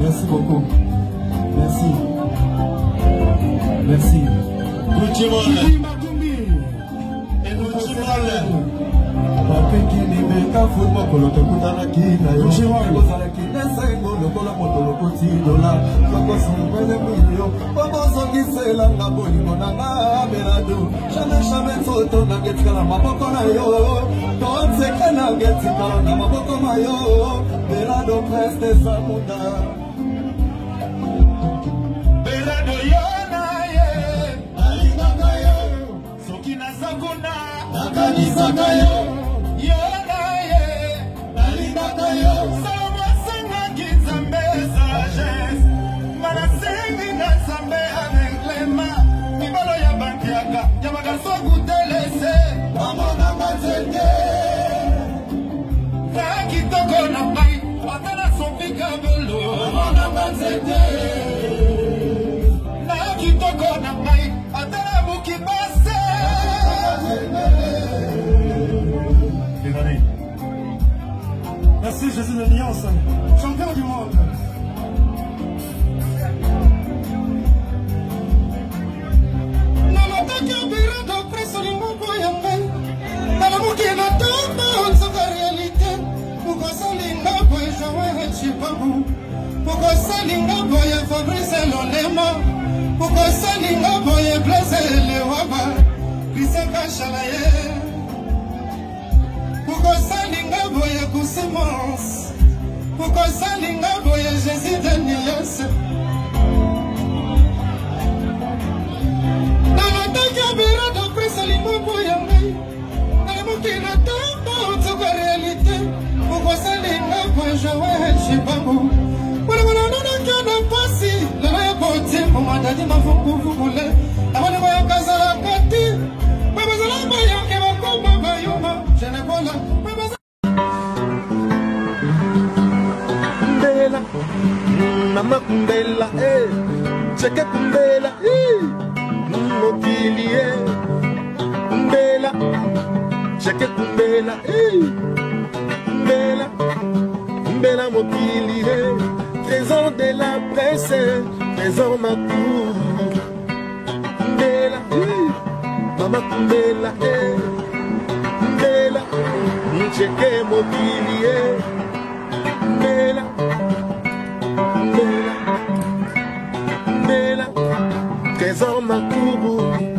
Merci beaucoup. Merci. Merci. nakanisaka yo yo na ye nalingaka yo samwasengaki nzambe sagesse manasengi na nzambe aveglema mibalo ya bandiaka ya magarso kutelese bamonanga nzete na kitoko na ngai atala sofika bolo bamonanga nzete na kitoko na ngai atala buki base. Merci Jésus de Nyonso, champion du monde. Pourquoi salinga boye Fabrice Lolema? Pourquoi salinga boye Blaise Lewaba? Risaka Chalaye? Pourquoi salinga boye Koussimons? Pourquoi salinga boye Jésus de Nias? Dans le temps qui a besoin de prix salinga boye Mei, dans le monde qui n'attend pas en toute réalité. Pourquoi salinga boye Joël Chibabou? Kumbela, mama kumbela, cheke kumbela, mokili, kumbela, cheke kumbela, kumbela, kumbela mokili, trésor de la presse, trésor ma cour. Kumbela, mama kumbela, kumbela, cheke mokili, kumbela, kumbela, kumbela, trésor ma cour.